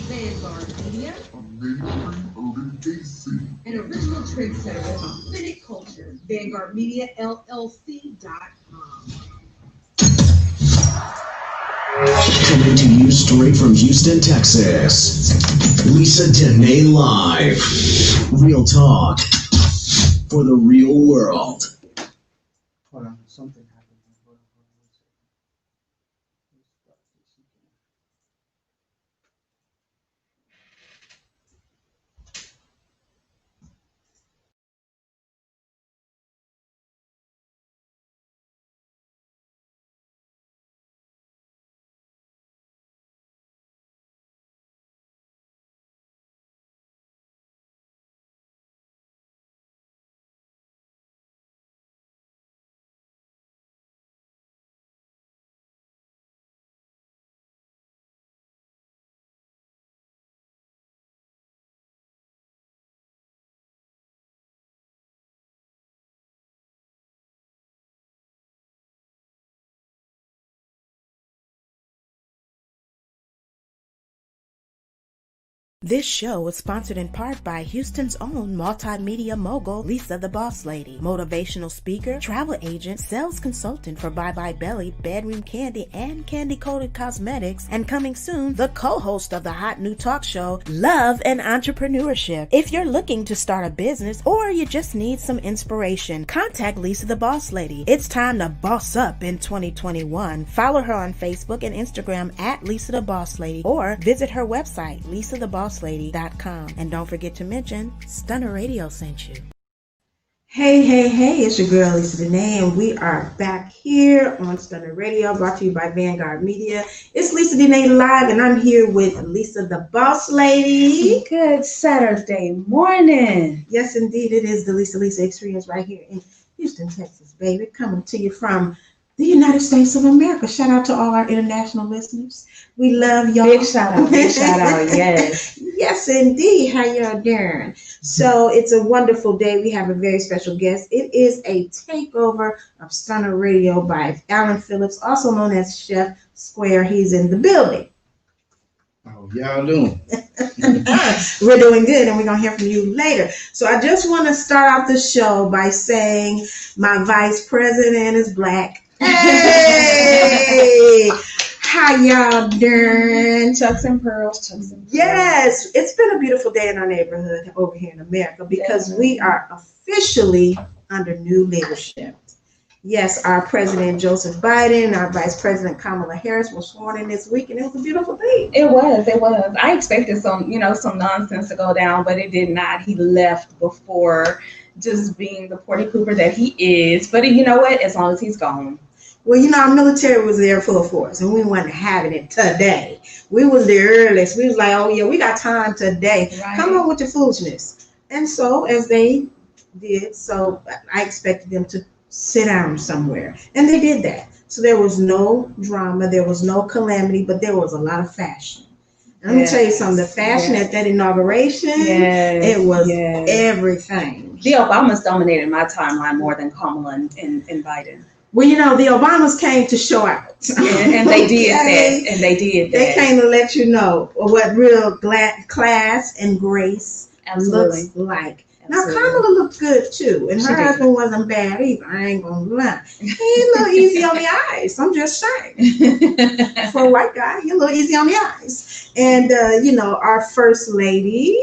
Vanguard Media, a mainstream urban AC. an original trendsetter with authentic culture. Vanguard Media LLC.com. Coming to you straight from Houston, Texas. Lisa Denae Live. Real talk for the real world. Hold on, something happened. Hold on 1 second. This show was sponsored in part by Houston's own multimedia mogul, Lisa the Boss Lady, motivational speaker, travel agent, sales consultant for Bye Bye Belly, Bedroom Candy, and Candy Coated Cosmetics, and coming soon, the co-host of the hot new talk show, Love and Entrepreneurship. If you're looking to start a business or you just need some inspiration, contact Lisa the Boss Lady. It's time to boss up in 2021. Follow her on Facebook and Instagram at Lisa the Boss Lady or visit her website, lisathebosslady.com. And don't forget to mention Stunner Radio sent you. Hey, it's your girl Lisa Denae, and we are back here on Stunner Radio, brought to you by Vanguard Media. It's Lisa Denae Live, and I'm here with Lisa the Boss Lady. Good Saturday morning. Yes, indeed, it is the Lisa experience right here in Houston, Texas, baby, coming to you from the United States of America. Shout out to all our international listeners. We love y'all. Big shout out, yes. Yes, indeed. How y'all doing? So it's a wonderful day. We have a very special guest. It is a takeover of Stunner Radio by Allen Phillips, also known as Chef Square. He's in the building. How y'all doing? We're doing good, and we're going to hear from you later. So I just want to start off the show by saying my vice president is black. Hey! How y'all doing? Chucks and pearls. Yes, it's been a beautiful day in our neighborhood over here in America because we are officially under new leadership. Yes, our President Joseph Biden, our Vice President Kamala Harris were sworn in this week, and it was a beautiful thing. It was. I expected some nonsense to go down, but it did not. He left before just being the Porty Cooper that he is. But you know what? As long as he's gone. Well, our military was there full force, and we wasn't having it today. We was the earliest. We was like, oh, yeah, we got time today. Right. Come on with your foolishness. And so, as they did, so I expected them to sit down somewhere. And they did that. So there was no drama. There was no calamity, but there was a lot of fashion. And let me tell you something. The fashion at that inauguration, it was everything. The Obamas dominated my timeline more than Kamala and Biden. Well, the Obamas came to show out. And they did that. And they did that. They came to let you know what real class and grace looks like. Absolutely. Now, Kamala looked good, too. And her husband wasn't bad either. I ain't going to lie. He's a little easy on the eyes. I'm just saying. For a white guy, he's a little easy on the eyes. And, our first lady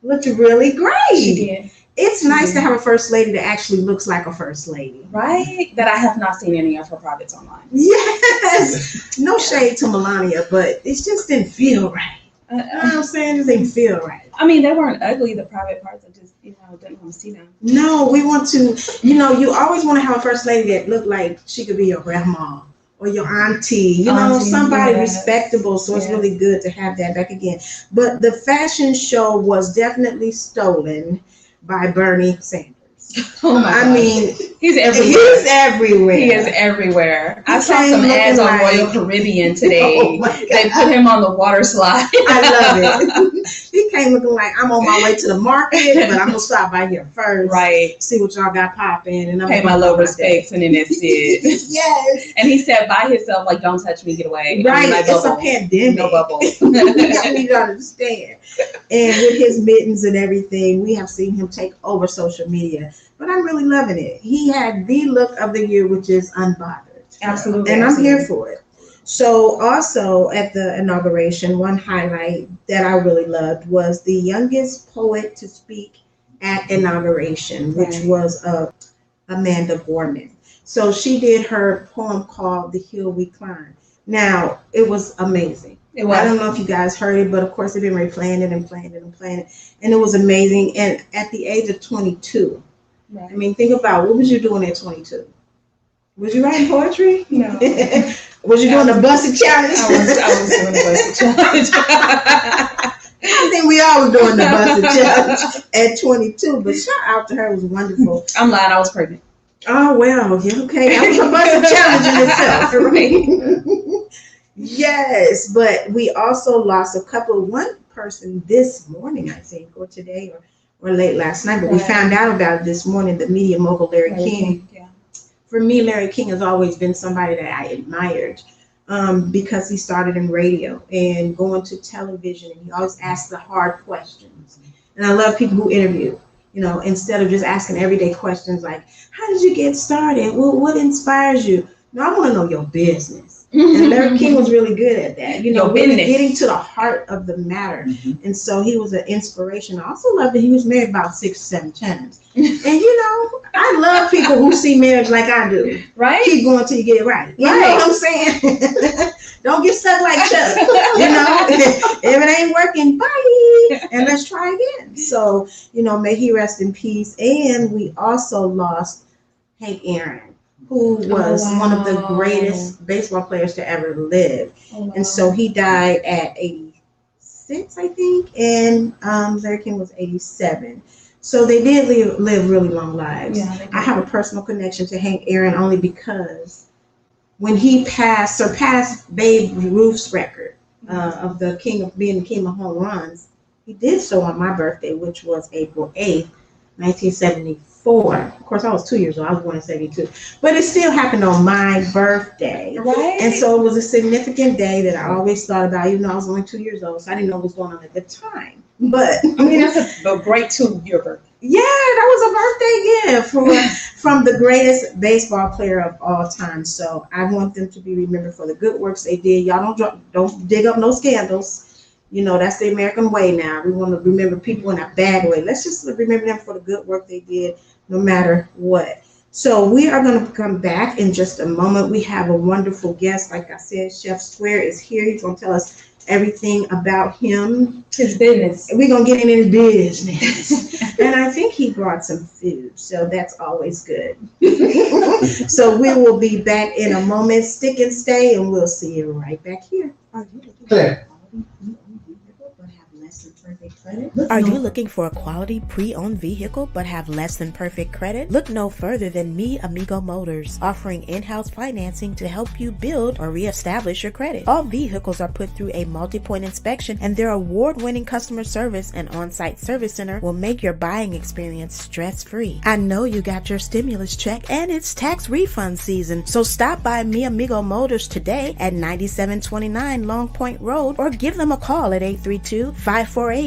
looked really great. She did. It's nice to have a first lady that actually looks like a first lady. Right? That I have not seen any of her privates online. Yes. No shade to Melania, but it just didn't feel right. You know what I'm saying? It just didn't feel right. I mean, they weren't ugly, the private parts. I just, didn't want to see them. No, we want to, you always want to have a first lady that looked like she could be your grandma or your auntie, somebody respectable. So it's really good to have that back again. But the fashion show was definitely stolen by Bernie Sanders. Oh my God. I mean, He's everywhere. He's everywhere. He is everywhere. I He saw came some ads on looking Royal like- Caribbean today. Oh my They God. put him on the water slide. I love it. He came looking like I'm on my way to the market, but I'm gonna stop by here first. Right. See what y'all got popping, and I'm Pay gonna my go low about respects, and then that's that. it. Yes. And he said by himself, like, don't touch me, get away. Right. I'm in my It's a bubble. pandemic. No bubble. I need to understand. And with his mittens and everything, we have seen him take over social media. But I'm really loving it. He had the look of the year, which is unbothered. Absolutely. And I'm absolutely. here for it. So also at the inauguration, one highlight that I really loved was the youngest poet to speak at inauguration, which Right. was Amanda Gorman. So she did her poem called The Hill We Climb. Now, it was amazing. It was. I don't know if you guys heard it, but of course they've been replaying it and playing it and playing it. And it was amazing. And at the age of 22, Right. I mean, think about what was you doing at 22? Was you writing poetry? No. Was you doing the busted challenge? I was doing the busted challenge. I think we all were doing the busted challenge at 22. But shout out to her, it was wonderful. I'm lying, I was pregnant. Oh well, yeah, okay. That was a busted challenge in itself. Right. Yes, but we also lost one person this morning, I think, or today, or late last night. But we Right. found out about it this morning. The media mogul Larry King. Yeah. For me, Larry King has always been somebody that I admired because he started in radio and going to television, and he always asked the hard questions. And I love people who interview, instead of just asking everyday questions like, how did you get started? Well, what inspires you? No, I want to know your business. And Larry King was really good at that, Your really business. getting to the heart of the matter. And so he was an inspiration. I also love that he was married about 6 or 7 times. And I love people who see marriage like I do. Right? Keep going till you get it right. You know what I'm saying? Don't get stuck like Chuck. If it ain't working, bye. And let's try again. So, may he rest in peace. And we also lost Hank Aaron, who was one of the greatest baseball players to ever live. Oh, wow. And so he died at 86, I think, and Larry King was 87. So they did live really long lives. Yeah, they did. I have a personal connection to Hank Aaron only because when he surpassed Babe Ruth's record of being the king of home runs, he did so on my birthday, which was April 8th, 1974. Of course, I was 2 years old. I was born in 72. But it still happened on my birthday. Right? And so it was a significant day that I always thought about, even though I was only 2 years old, so I didn't know what was going on at the time. But I mean, that's a great 2-year birthday. yeah, that was a birthday gift from the greatest baseball player of all time. So I want them to be remembered for the good works they did. Y'all don't dig up no scandals. That's the American way now. We want to remember people in a bad way. Let's just remember them for the good work they did, no matter what. So we are going to come back in just a moment. We have a wonderful guest. Like I said, Chef Square is here. He's going to tell us everything about him. His business. We're going to get in his business. And I think he brought some food, so that's always good. So we will be back in a moment. Stick and stay, and we'll see you right back here. Are you looking for a quality pre-owned vehicle but have less than perfect credit? Look no further than Me Amigo Motors, offering in-house financing to help you build or reestablish your credit. All vehicles are put through a multi-point inspection, and their award-winning customer service and on-site service center will make your buying experience stress-free. I know you got your stimulus check and it's tax refund season, so stop by Me Amigo Motors today at 9729 Long Point Road or give them a call at 832-548-5927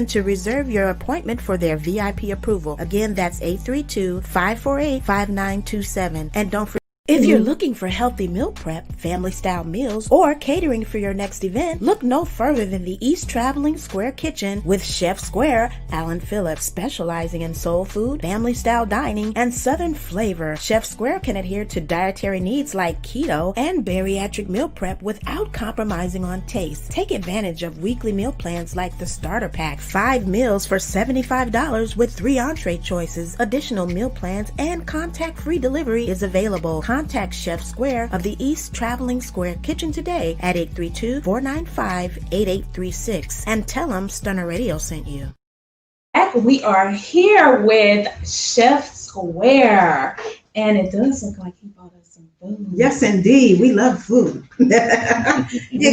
to reserve your appointment for their VIP approval. Again, that's 832-548-5927. And don't forget, if you're looking for healthy meal prep, family-style meals, or catering for your next event, look no further than the East Traveling Square Kitchen with Chef Square, Allen Phillips, specializing in soul food, family-style dining, and southern flavor. Chef Square can adhere to dietary needs like keto and bariatric meal prep without compromising on taste. Take advantage of weekly meal plans like the Starter Pack, 5 meals for $75 with 3 entree choices. Additional meal plans and contact-free delivery is available. Contact Chef Square of the East Traveling Square Kitchen today at 832-495-8836 and tell them Stunner Radio sent you. We are here with Chef Square, and it does look like he bought us some food. Yes, indeed. We love food. You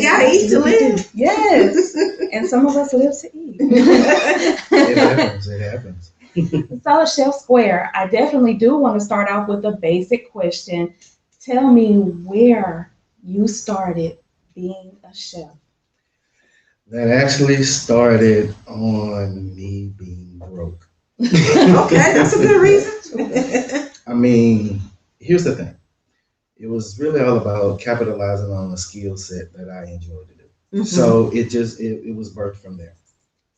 gotta eat to live. Yes, and some of us live to eat. It happens. It happens. So, Chef Square, I definitely do want to start off with a basic question. Tell me where you started being a chef. That actually started on me being broke. Okay, that's a good reason. I mean, here's the thing. It was really all about capitalizing on a skill set that I enjoyed to do. Mhm. So it was birthed from there.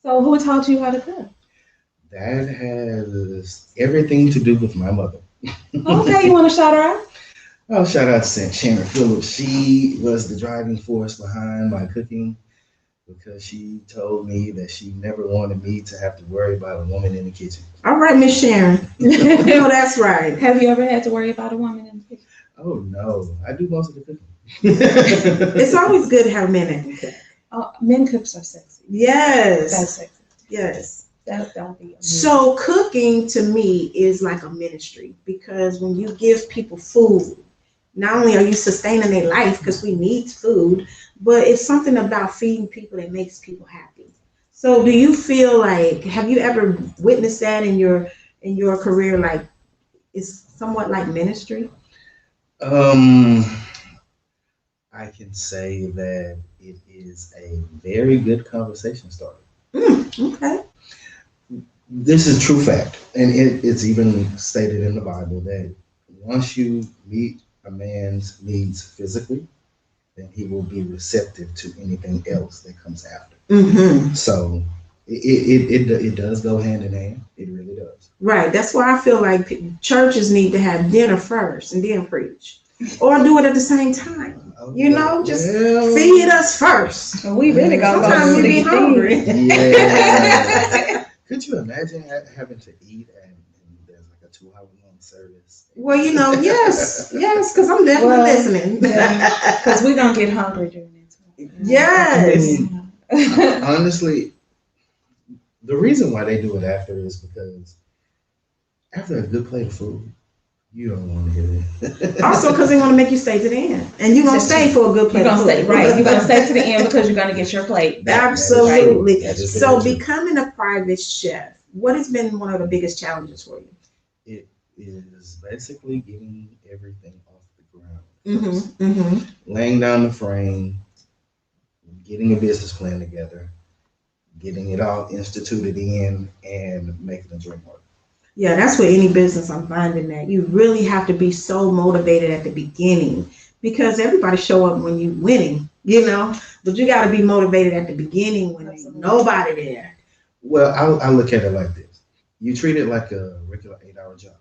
So, who taught you how to cook? That has everything to do with my mother. Okay, you want to shout her out? Oh, shout out to Allen Phillips. She was the driving force behind my cooking because she told me that she never wanted me to have to worry about a woman in the kitchen. All right, Miss Sharon. No, that's right. Have you ever had to worry about a woman in the kitchen? Oh no, I do most of the cooking. It's always good to have men that can cook. Oh, men cooks are sexy. Yes. That's sexy. Yes. That'll be amazing. So cooking to me is like a ministry because when you give people food, not only are you sustaining their life because we need food, but it's something about feeding people that makes people happy. So do you feel like, have you ever witnessed that in your career? Like it's somewhat like ministry? I can say that it is a very good conversation starter. Okay. This is true fact, and it's even stated in the Bible that once you meet a man's needs physically, then he will be receptive to anything else that comes after. Mm-hmm. So it does go hand in hand. It really does. Right. That's why I feel like churches need to have dinner first and then preach, or do it at the same time. You know, just feed us first. We really got Sometimes we be hungry. Yeah. Could you imagine having to eat and there's like a 2-hour long service? Well, you know, yes, because I'm definitely listening. Because we're going to get hungry during that time. Yes. Honestly, the reason why they do it after is because after a good plate of food, you don't want to hear it. Also, because they want to make you stay to the end, and you're gonna stay for a good plate. You're of gonna food. stay right. You're gonna stay to the end because you're gonna get your plate. Absolutely. That is So, very true. becoming a private chef, what has been one of the biggest challenges for you? It is basically getting everything off the ground. Mm-hmm. Mm-hmm. Laying down the frame, getting a business plan together, getting it all instituted in, and making the dream work. Yeah, that's with any business. I'm finding that you really have to be so motivated at the beginning because everybody show up when you're winning, you know. But you got to be motivated at the beginning when there's nobody there. Well, I look at it like this: you treat it like a regular 8-hour job,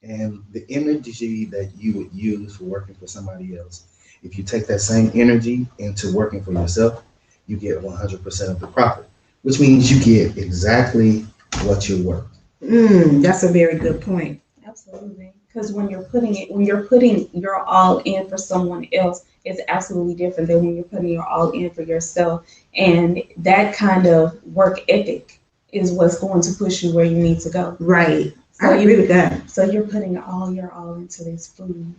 and the energy that you would use for working for somebody else, if you take that same energy into working for yourself, you get 100% of the profit, which means you get exactly what you're worth. That's a very good point. Absolutely. Because when you're putting your all in for someone else, it's absolutely different than when you're putting your all in for yourself. And that kind of work ethic is what's going to push you where you need to go. Right. So I agree with that. So you're putting your all into this food.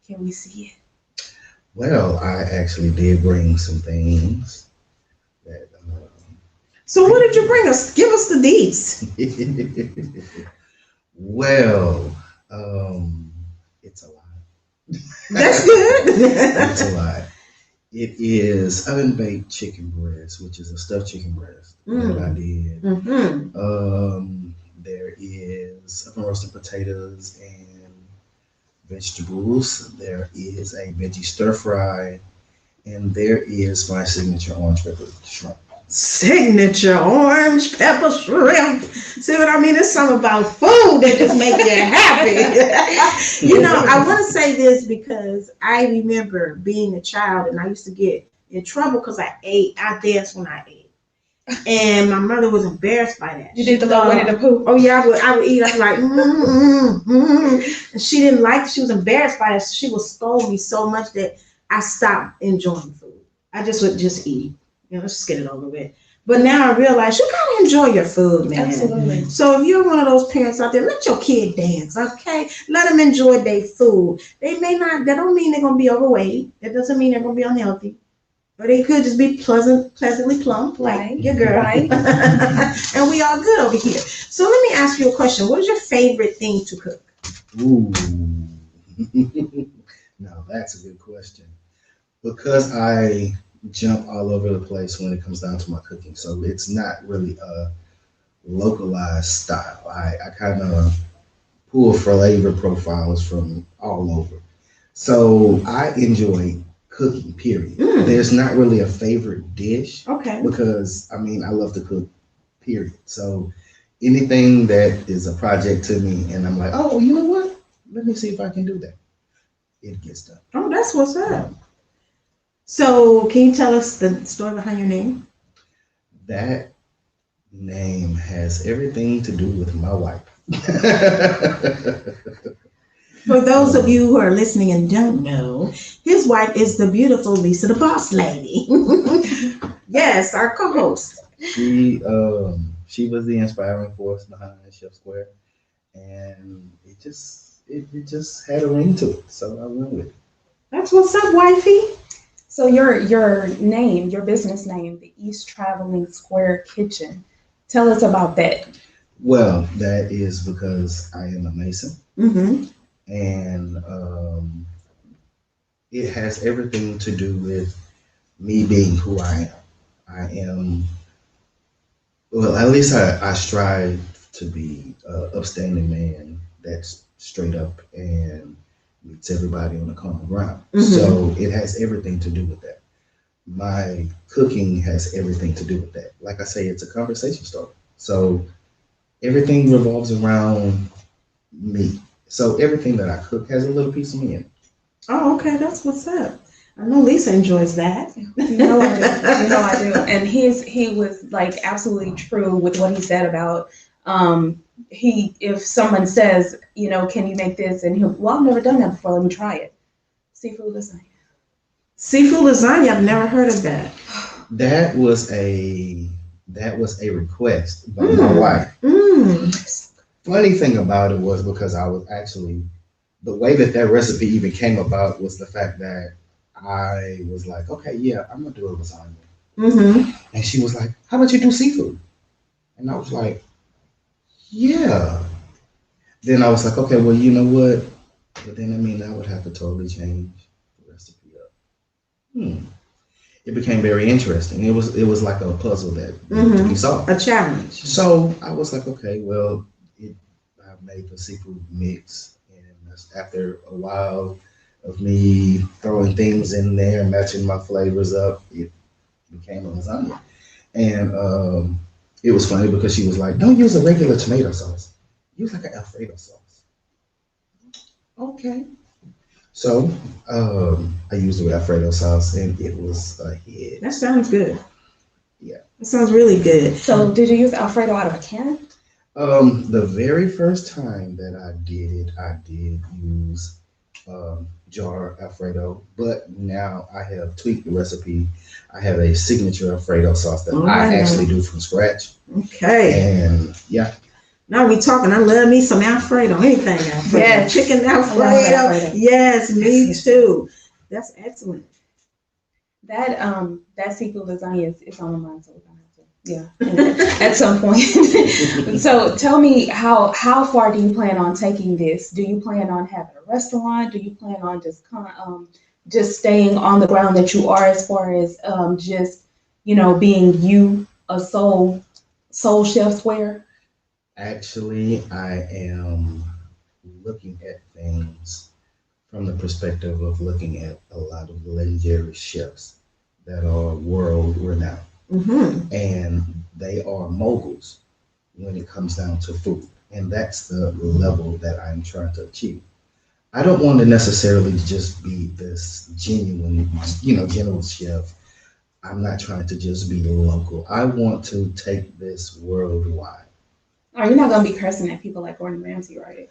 Can we see it? Well, I actually did bring some things that. So what did you bring us? Give us the deets. Well, it's a lot. That's good. It's a lot. It is oven baked chicken breast, which is a stuffed chicken breast that I did. Mm-hmm. There is oven roasted potatoes and vegetables. There is a veggie stir fry, and there is my signature orange pepper shrimp. Signature orange pepper shrimp. See what I mean? It's something about food that just makes you happy. You know, I want to say this because I remember being a child and I used to get in trouble because I danced when I ate. And my mother was embarrassed by that. You did the little Winnie the Pooh. Oh yeah, I would eat. I was like, and she didn't like it. She was embarrassed by it. She would scold me so much that I stopped enjoying food. I just would just eat. You know, let's just get it over with. But now I realize you gotta enjoy your food, man. Absolutely. So if you're one of those parents out there, let your kid dance, okay? Let them enjoy their food. They may not, that don't mean they're gonna be overweight. That doesn't mean they're gonna be unhealthy. Or they could just be pleasantly plump, like Right. your girl. Right. And we all good over here. So let me ask you a question. What is your favorite thing to cook? Ooh. Now that's a good question. Because I jump all over the place when it comes down to my cooking. So it's not really a localized style. I kind of pull flavor profiles from all over. So I enjoy cooking, period. Mm. There's not really a favorite dish Okay. because I mean I love to cook, period. So anything that is a project to me and I'm like, oh, you know what? Let me see if I can do that. It gets done. Oh, that's what's up. So can you tell us the story behind your name? That name has everything to do with my wife. For those of you who are listening and don't know, his wife is the beautiful Lisa the Boss Lady. Yes, our co-host. She was the inspiring force behind Chef Square, and it just had a ring to it, so I went with it. That's what's up, wifey. So your name, your business name, the East Traveling Square Kitchen. Tell us about that. Well, that is because I am a Mason, Mm-hmm. and it has everything to do with me being who I am. I am, well, at least I strive to be an upstanding man that's straight up and meets everybody on the common ground. Mhm. So it has everything to do with that. My cooking has everything to do with that. Like I say, it's a conversation starter. So everything revolves around me. So everything that I cook has a little piece of me in it. Oh, okay, that's what's up. I know Lisa enjoys that. You know I do. You know I do. And he was like absolutely true with what he said about if someone says, can you make this? And he'll, well, I've never done that before. Let me try it. Seafood lasagna. Seafood lasagna, I've never heard of that. That was a request by my wife. Mm. Funny thing about it was because I was actually the way that recipe even came about was the fact that I was like, okay, yeah, I'm gonna do a lasagna. Mm-hmm. And she was like, how about you do seafood? And I was like, yeah. Then I was like, okay, well, you know what? But then I mean, I would have to totally change the recipe up. It became very interesting. It was like a puzzle that needed to be solved. A challenge. So I was like, okay, well, I made the seafood mix, and after a while of me throwing things in there, matching my flavors up, it became a lasagna. And it was funny because she was like, don't use a regular tomato sauce. Use like an Alfredo sauce. Okay. So I used the Alfredo sauce, and it was a hit. That sounds good. Yeah. That sounds really good. So did you use Alfredo out of a can? The very first time that I did it, I did use jar Alfredo, but now I have tweaked the recipe. I have a signature Alfredo sauce that I actually do from scratch. Okay. And yeah. Now we talking. I love me some Alfredo. Anything Alfredo. Yes. Chicken I love Alfredo. Alfredo. Yes, me too. That's excellent. That seafood lasagna is on my mind, so we're gonna have to, at some point. So tell me, how far do you plan on taking this? Do you plan on having a restaurant? Do you plan on just staying on the ground that you are, as far as just being you, a soul chef square? Actually, I am looking at things from the perspective of looking at a lot of legendary chefs that are world renowned. Mm-hmm. And they are moguls when it comes down to food. And that's the level that I'm trying to achieve. I don't want to necessarily just be this genuine, general chef. I'm not trying to just be local. I want to take this worldwide. Are you not gonna be cursing at people like Gordon Ramsay, right?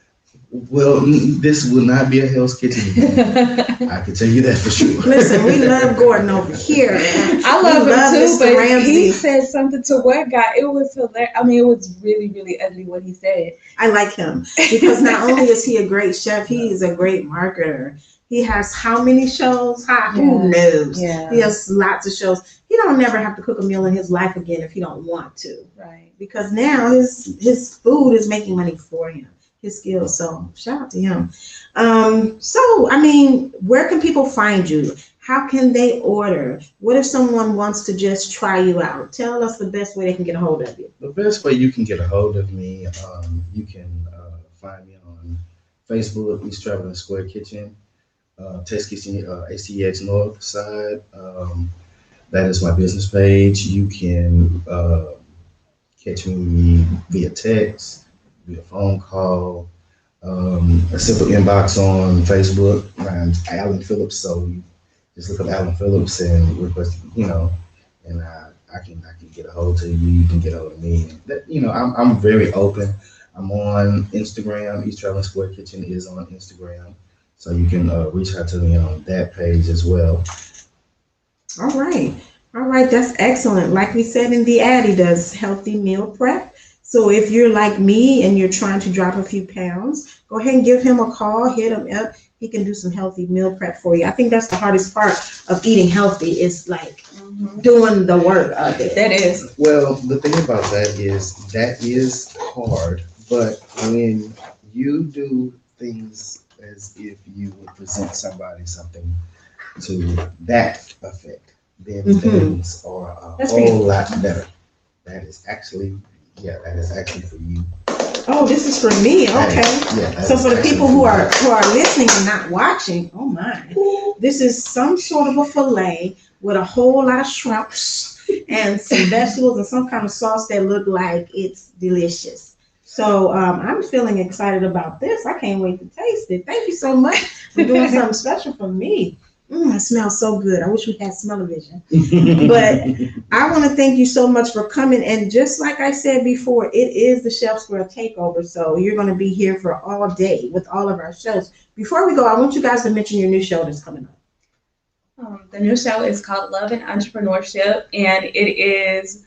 Well, this will not be a Hell's Kitchen event. I can tell you that for sure. Listen, we love Gordon over here. I love him too, Mr. but Ramsey. he said something to what guy? It was hilarious. I mean, it was really, really ugly what he said. I like him because not only is he a great chef, he is a great marketer. He has how many shows? Who knows? Yeah. He has lots of shows. He don't never have to cook a meal in his life again if he don't want to. Right. Because now his food is making money for him, his skills. So shout out to him. So I mean, where can people find you? How can they order? What if someone wants to just try you out? Tell us the best way they can get a hold of you. The best way you can get a hold of me, you can find me on Facebook, East Traveling Square Kitchen, Test Kitchen, ACX North Side. That is my business page. You can catch me via text, via phone call, a simple inbox on Facebook. I'm Allen Phillips, so you just look up Allen Phillips and request, and I can get a hold of you. You can get a hold of me. That, I'm very open. I'm on Instagram. East Traveling Square Kitchen is on Instagram, so you can reach out to me on that page as well. All right, that's excellent. Like we said in the ad, he does healthy meal prep. So if you're like me and you're trying to drop a few pounds, go ahead and give him a call, hit him up. He can do some healthy meal prep for you. I think that's the hardest part of eating healthy is like doing the work of it. That is. Well, the thing about that is hard, but when you do things as if you would present somebody something to that effect, then things are a whole lot better. That is actually for you. Oh, this is for me. Okay. So for the people who are listening and not watching, oh my, this is some sort of a fillet with a whole lot of shrimps and some vegetables and some kind of sauce that look like it's delicious. So I'm feeling excited about this. I can't wait to taste it. Thank you so much for doing something special for me. It smells so good. I wish we had smell-o-vision. But I want to thank you so much for coming. And just like I said before, it is the Chef Square Takeover. So you're going to be here for all day with all of our shows. Before we go, I want you guys to mention your new show that's coming up. The new show is called Love and Entrepreneurship, and it is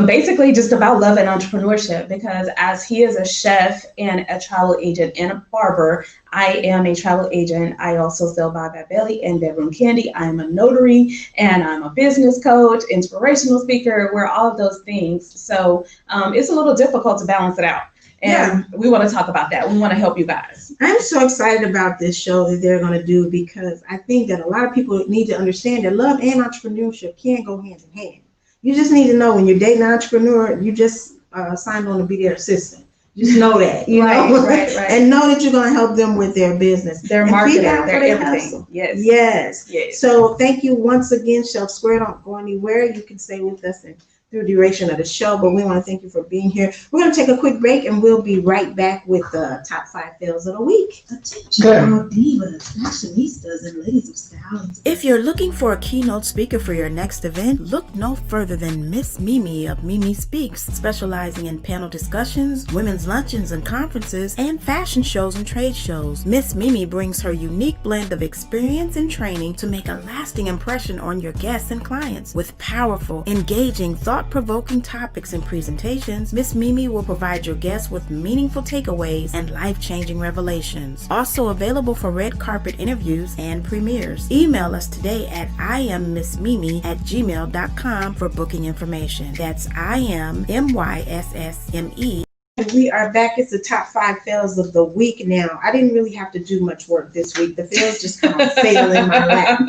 basically just about love and entrepreneurship, because as he is a chef and a travel agent and a barber, I am a travel agent. I also sell Bye Bye Belly and Bedroom Candy. I am a notary and I'm a business coach, inspirational speaker. We're all of those things. So it's a little difficult to balance it out. And we want to talk about that. We want to help you guys. I'm so excited about this show that they're going to do, because I think that a lot of people need to understand that love and entrepreneurship can go hand in hand. You just need to know when you're dating an entrepreneur, you just signed on to be their assistant. Just know that, Right. And know that you're going to help them with their business. Their marketing, their everything. Hustle. Yes. So thank you once again, Chef Square. Don't go anywhere. You can stay with us through the duration of the show, but we want to thank you for being here. We're going to take a quick break and we'll be right back with the top 5 fails of the week. Attention, all divas, fashionistas, and ladies of style. If you're looking for a keynote speaker for your next event, look no further than Miss Mimi of Mimi Speaks, specializing in panel discussions, women's luncheons and conferences, and fashion shows and trade shows. Miss Mimi brings her unique blend of experience and training to make a lasting impression on your guests and clients. With powerful, engaging, thought-provoking topics and presentations, Miss Mimi will provide your guests with meaningful takeaways and life-changing revelations. Also available for red carpet interviews and premieres. Email us today at iamMissMimi@gmail.com for booking information. That's IamMySSME. We are back. It's the top 5 fails of the week now. I didn't really have to do much work this week. The fails just kind of fell in my lap.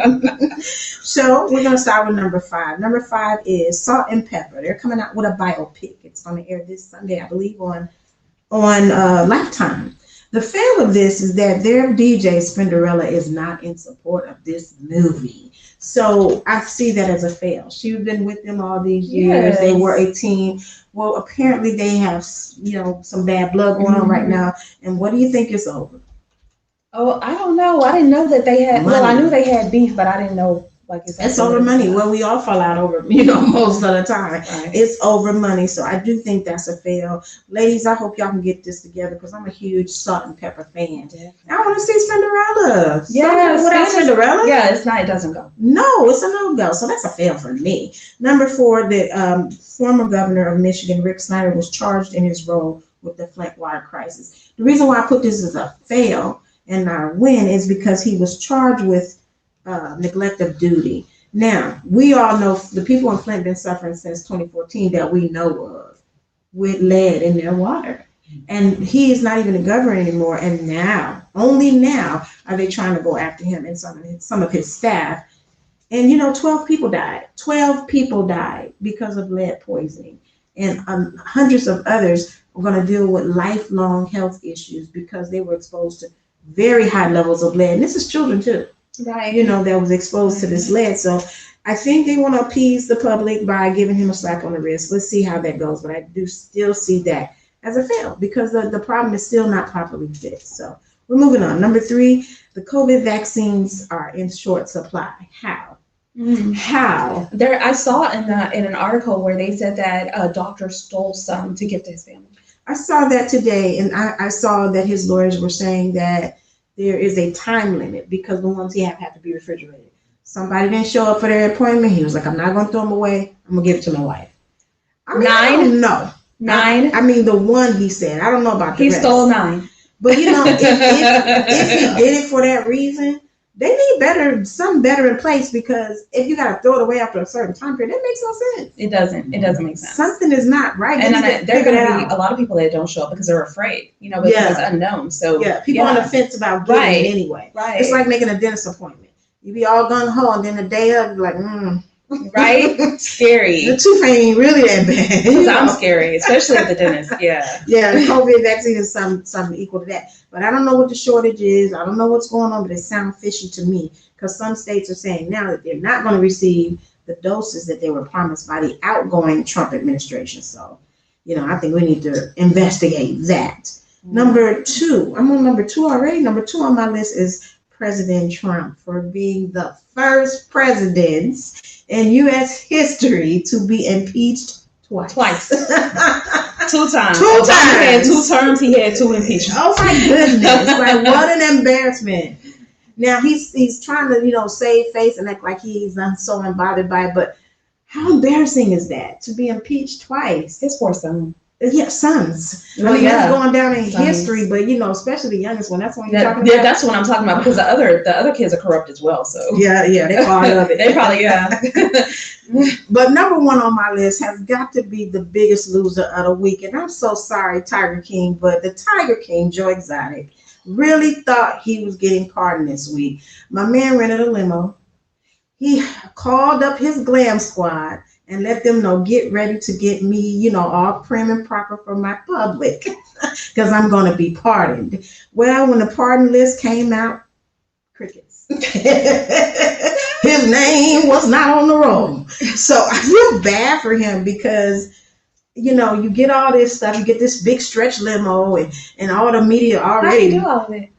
So we're going to start with number 5. Number 5 is Salt and Pepper. They're coming out with a biopic. It's going to air this Sunday, I believe, on Lifetime. The fail of this is that their DJ, Spinderella, is not in support of this movie. So I see that as a fail. She's been with them all these years. Yes. They were a team. Well, apparently they have, some bad blood going on right now. And what do you think is over? Oh, I don't know. I didn't know that they had. Well, I knew they had beef, but I didn't know Like It's over money. Well, we all fall out over, most of the time. Right. It's over money. So I do think that's a fail. Ladies, I hope y'all can get this together because I'm a huge Salt and Pepper fan. I want to see Cinderella. Yeah, without Cinderella? Yeah, it doesn't go. No, it's a no-go. So that's a fail for me. Number 4, the former governor of Michigan, Rick Snyder, was charged in his role with the Flint water crisis. The reason why I put this as a fail and not a win is because he was charged with neglect of duty. Now, we all know the people in Flint been suffering since 2014 that we know of with lead in their water. And he is not even a governor anymore. And now, only now, are they trying to go after him and some of his staff. And 12 people died. 12 people died because of lead poisoning. And hundreds of others are going to deal with lifelong health issues because they were exposed to very high levels of lead. And this is children too. Right. That was exposed to this lead. So I think they want to appease the public by giving him a slap on the wrist. Let's see how that goes. But I do still see that as a fail because the problem is still not properly fixed. So we're moving on. Number 3, the COVID vaccines are in short supply. How? How? I saw in an article where they said that a doctor stole some to give to his family. I saw that today, and I saw that his lawyers were saying that there is a time limit because the ones he have to be refrigerated. Somebody didn't show up for their appointment. He was like, I'm not going to throw them away. I'm going to give it to my wife. I mean, 9? I don't know. 9? I mean, the one he said. I don't know about the rest. He stole 9. But, if he did it for that reason, they need something better in place because if you got to throw it away after a certain time period, that makes no sense. It doesn't. It doesn't make sense. Something is not right. And there are going to be a lot of people that don't show up because they're afraid, because it's unknown. So people on the fence about getting it anyway. Right. It's like making a dentist appointment. You be all gung ho, and then the day of, like, Right? Scary. The tooth ain't really that bad. Because I'm scary, especially at the dentist. Yeah. Yeah, the COVID vaccine is something equal to that. But I don't know what the shortage is. I don't know what's going on, but it sounds fishy to me because some states are saying now that they're not going to receive the doses that they were promised by the outgoing Trump administration. So, I think we need to investigate that. Number 2, I'm on number 2 already. Number 2 on my list is President Trump for being the first president in U.S. history to be impeached twice. 2 times. 2 times. He had 2 terms. He had 2 impeachments. Oh my goodness! Like, what an embarrassment. Now he's trying to save face and act like he's not so unbothered by it, but how embarrassing is that to be impeached twice? His poor son. Yeah, sons. I mean, that's going down in history, but especially the youngest one. That's what you're talking about. Yeah, that's what I'm talking about because the other kids are corrupt as well. So yeah, they're part of it. They probably But number 1 on my list has got to be the biggest loser of the week, and I'm so sorry, Tiger King, but the Tiger King, Joe Exotic, really thought he was getting pardoned this week. My man rented a limo. He called up his glam squad and let them know, get ready to get me, all prim and proper for my public because I'm going to be pardoned. Well, when the pardon list came out, crickets. His name was not on the roll. So I feel bad for him because, you get all this stuff, you get this big stretch limo and all the media already. How do you do all of it?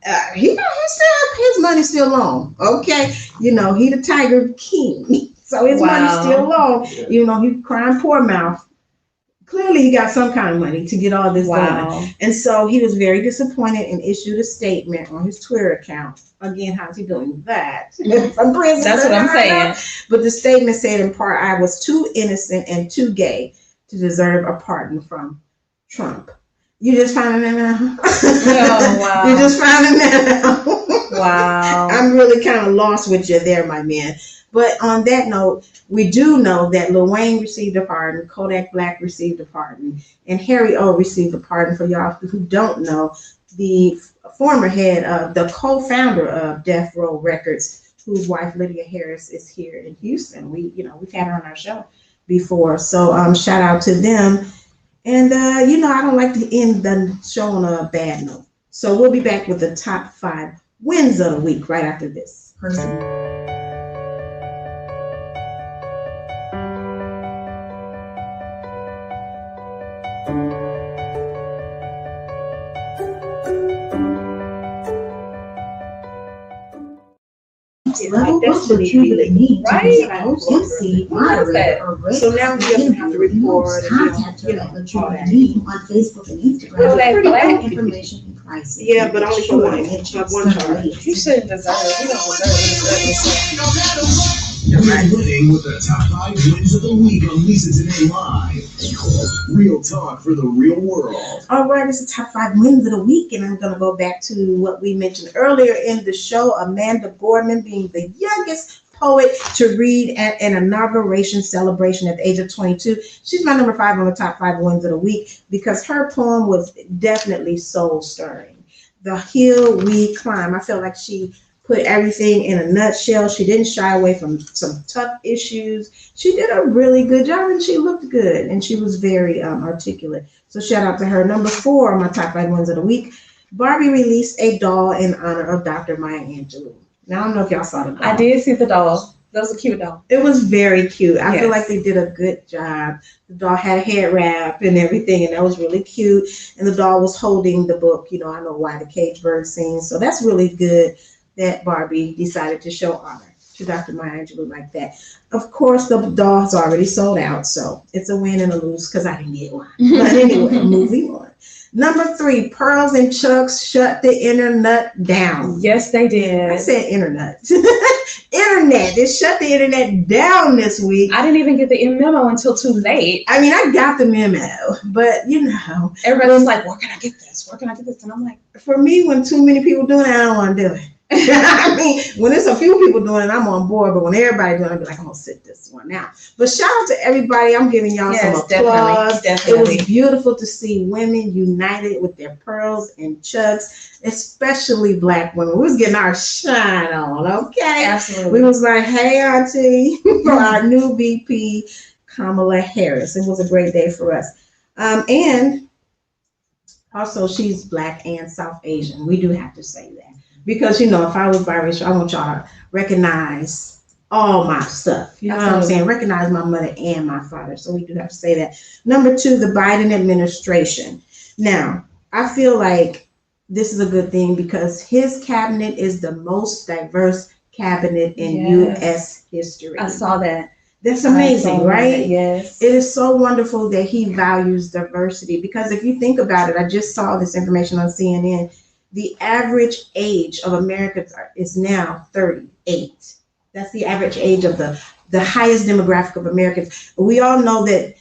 His money's still long. Okay. He the Tiger King. So his money's still long. He crying poor mouth. Clearly he got some kind of money to get all this done. And so he was very disappointed and issued a statement on his Twitter account. Again, how's he doing that? From prison. That's what I'm saying. But the statement said in part, I was too innocent and too gay to deserve a pardon from Trump. You just finding that now? Oh, wow. You just finding that out? Wow. I'm really kind of lost with you there, my man. But on that note, we do know that Lil Wayne received a pardon, Kodak Black received a pardon, and Harry O received a pardon. For y'all who don't know, the former head of the co-founder of Death Row Records, whose wife Lydia Harris is here in Houston. We've had her on our show before. So shout out to them. And I don't like to end the show on a bad note. So we'll be back with the top 5 wins of the week right after this. level books for people that need to be host, MC, moderator, or great. So now he doesn't have to record. Contact her at the meeting on Facebook and Instagram. Oh, that's Pretty black. cool information and pricing. Yeah, but only for one. Like One charge. You shouldn't deserve it. You don't deserve it. We're winning with the top 5 wins of the week on Lisa Denae Live. Real talk for the real world. All right, it's the top 5 wins of the week, and I'm going to go back to what we mentioned earlier in the show, Amanda Gorman being the youngest poet to read at an inauguration celebration at the age of 22. She's my number 5 on the top 5 wins of the week because her poem was definitely soul stirring. The Hill We Climb. I felt like she put everything in a nutshell. She didn't shy away from some tough issues. She did a really good job, and she looked good, and she was very articulate. So shout out to her. Number 4 on my top 5 wins of the week, Barbie released a doll in honor of Dr. Maya Angelou. Now, I don't know if y'all saw the doll. I did see the doll. That was a cute doll. It was very cute. I feel Yes. like they did a good job. The doll had a head wrap and everything, and that was really cute. And the doll was holding the book, you know, I Know Why the Cage Bird Sings. So that's really good that Barbie decided to show honor to Dr. Maya Angelou like that. Of course, the doll's already sold out, so it's a win and a lose because I didn't get one. But anyway, moving on. Number 3, Pearls and Chucks shut the internet down. Yes, they did. I said internet. Internet. It shut the internet down this week. I didn't even get the memo until too late. I mean, I got the memo, but you know, Everybody was like, where can I get this? Where can I get this? And I'm like, for me, when too many people doing it, I don't want to do it. I mean, when there's a few people doing it, I'm on board, but when everybody's doing it, I'll be like, I'm going to sit this one out. But shout out to everybody. I'm giving y'all some applause. Definitely. It was beautiful to see women united with their pearls and chucks, especially Black women. We was getting our shine on, okay? Absolutely. We was like, hey, auntie, for our new VP, Kamala Harris. It was a great day for us. And also, she's Black and South Asian. We do have to say that. Because, you know, if I was biracial, I want y'all to recognize all my stuff. You know what I'm saying? Recognize my mother and my father. So we do have to say that. Number 2, the Biden administration. Now, I feel like this is a good thing because his cabinet is the most diverse cabinet in U.S. history. I saw that. That's amazing, right? Yes. It is so wonderful that he values diversity because if you think about it, I just saw this information on CNN. The average age of Americans is now 38. That's the average age of the highest demographic of Americans. We all know that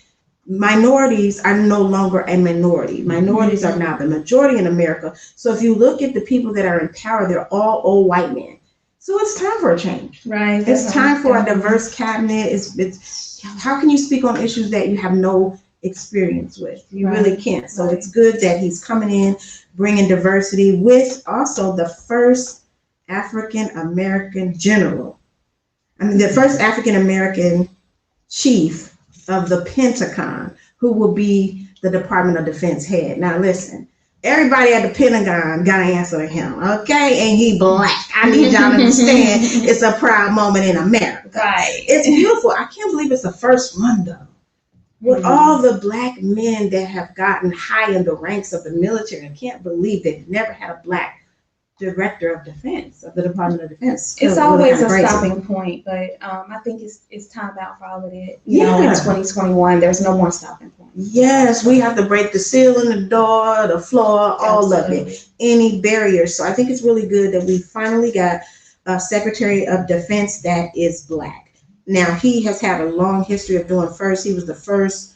minorities are no longer a minority. Minorities are now the majority in America. So if you look at the people that are in power, they're all old white men. So it's time for a change. Right. It's time for a diverse cabinet. It's how can you speak on issues that you have no experience with? You really can't. So it's good that he's coming in, bringing diversity with also the first African-American general. I mean, the first African-American chief of the Pentagon, who will be the Department of Defense head. Now, listen, everybody at the Pentagon got to answer to him, okay? And he Black. I need y'all to understand it's a proud moment in America. Right. It's beautiful. I can't believe it's the first one, though. With all the Black men that have gotten high in the ranks of the military, I can't believe they've never had a Black director of defense, of the Department of Defense. It's always a stopping point, but I think it's time out for all of it. You know, in 2021, there's no more stopping point. Yes, we have to break the ceiling, the door, the floor, all of it, any barriers. So I think it's really good that we finally got a Secretary of Defense that is Black. Now, he has had a long history of doing first. He was the first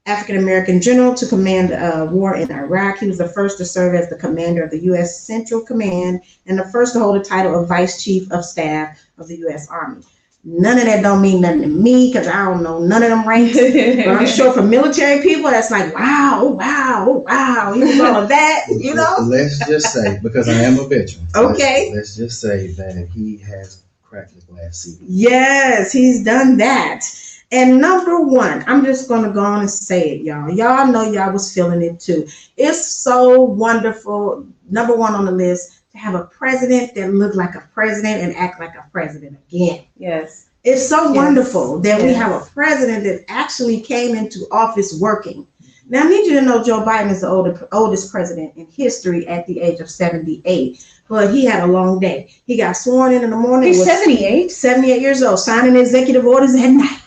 African-American general to command a war in Iraq. He was the first to serve as the commander of the U.S. Central Command and the first to hold the title of Vice Chief of Staff of the U.S. Army. None of that don't mean nothing to me because I don't know none of them ranks. But I'm sure for military people, that's like, wow, oh, wow, oh, wow. He was all of that, you know? Let's just say, because I am a veteran. Okay. Let's just say that he has cracked the glass ceiling. Yes, he's done that. And number 1, I'm just going to go on and say it, y'all. Y'all know y'all was feeling it too. It's so wonderful, number 1 on the list, to have a president that looked like a president and act like a president again. Yes. It's so wonderful that we have a president that actually came into office working. Now, I need you to know Joe Biden is the oldest president in history at the age of 78. but he had a long day. He got sworn in the morning. He's was 78. 78 years old, signing executive orders at night.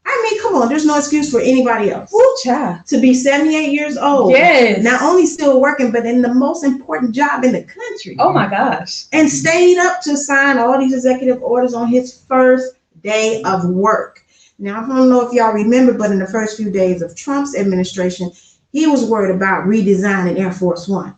I mean, come on, there's no excuse for anybody else Ooh, child. to be 78 years old. Yes. Not only still working, but in the most important job in the country. Oh my gosh. And stayed up to sign all these executive orders on his first day of work. Now, I don't know if y'all remember, but in the first few days of Trump's administration, he was worried about redesigning Air Force One.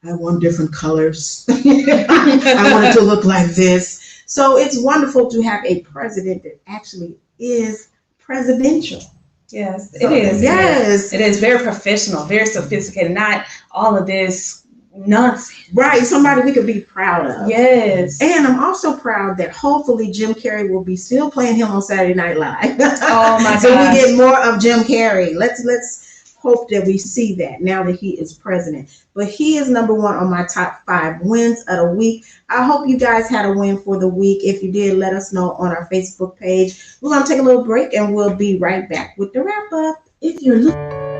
I want different colors. I want it to look like this. So it's wonderful to have a president that actually is presidential. Yes, So, it is. yes. It is very professional, very sophisticated, not all of this nonsense. Right, somebody we could be proud of. Yes. And I'm also proud that hopefully Jim Carrey will be still playing him on Saturday Night Live. Oh my So gosh. we get more of Jim Carrey. Let's hope that we see that now that he is president. But he is number one on my top 5 wins of the week. I hope you guys had a win for the week. If you did, let us know on our Facebook page. We're going to take a little break and we'll be right back with the wrap up. If you're looking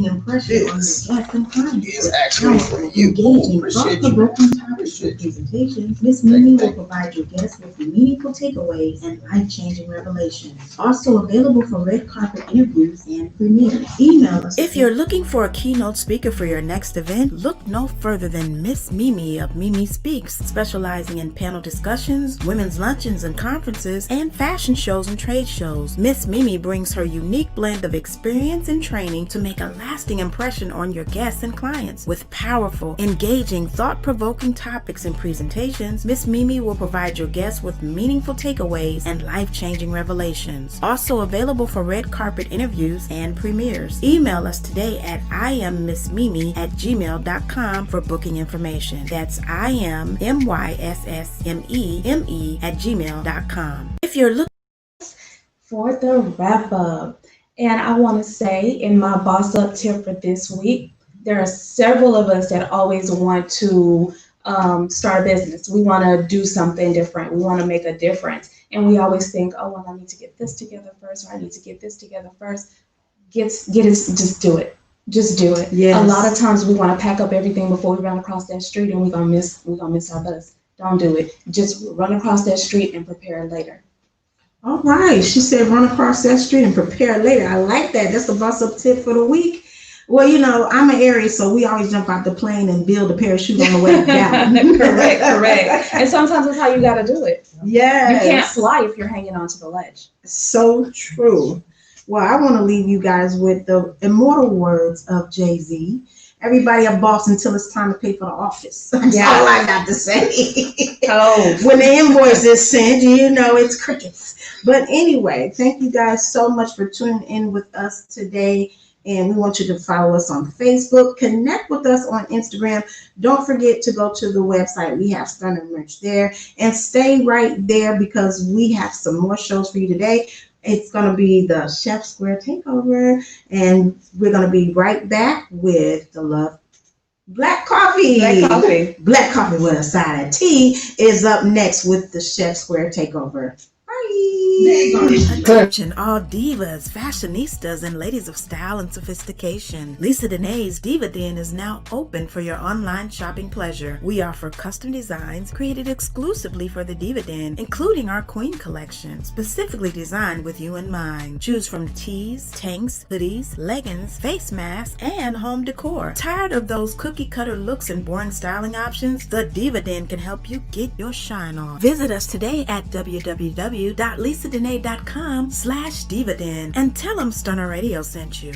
impression on This your guests and clients. is actually for you. Engaging, Appreciate you. thought-provoking topics and presentations, Miss Mimi will provide your guests with meaningful takeaways and life-changing revelations. Also available for red carpet interviews and premieres. Email us. If you're looking for a keynote speaker for your next event, look no further than Miss Mimi of Mimi Speaks, specializing in panel discussions, women's luncheons and conferences, and fashion shows and trade shows. Miss Mimi brings her unique blend of experience and training to make a lasting impression on your guests and clients. With powerful, engaging, thought-provoking topics and presentations, Miss Mimi will provide your guests with meaningful takeaways and life-changing revelations. Also available for red carpet interviews and premieres. Email us today at iammissmimi@gmail.com for booking information. That's iammissmeme@gmail.com. If you're looking For the wrap up. And I want to say in my boss up tip for this week, there are several of us that always want to start a business. We want to do something different. We want to make a difference. And we always think, oh, well, I need to get this together first, or I need to get this together first. Just do it. Just do it. Yes. A lot of times we want to pack up everything before we run across that street and we're gonna miss our bus. Don't do it. Just run across that street and prepare later. All right. She said run across that street and prepare later. I like that. That's the boss up tip for the week. Well, you know, I'm an Aries, so we always jump out the plane and build a parachute on the way down. Correct. And sometimes that's how you got to do it. Yes. You can't fly if you're hanging onto the ledge. So true. Well, I want to leave you guys with the immortal words of Jay-Z. Everybody a boss until it's time to pay for the office. That's all I got to say. Oh. When the invoice is sent, you know it's crickets. But anyway, thank you guys so much for tuning in with us today. And we want you to follow us on Facebook. Connect with us on Instagram. Don't forget to go to the website. We have stunning merch there. And stay right there because we have some more shows for you today. It's going to be the Chef Square Takeover. And we're going to be right back with the Love Black Coffee. Black coffee with a side of tea is up next with the Chef Square Takeover. Attention all divas, fashionistas, and ladies of style and sophistication. Lisa Denae's Diva Den is now open for your online shopping pleasure. We offer custom designs created exclusively for the Diva Den, including our Queen collection, specifically designed with you in mind. Choose from tees, tanks, hoodies, leggings, face masks, and home decor. Tired of those cookie cutter looks and boring styling options? The Diva Den can help you get your shine on. Visit us today at www.lisadenae.com/divaden and tell them Stunner Radio sent you.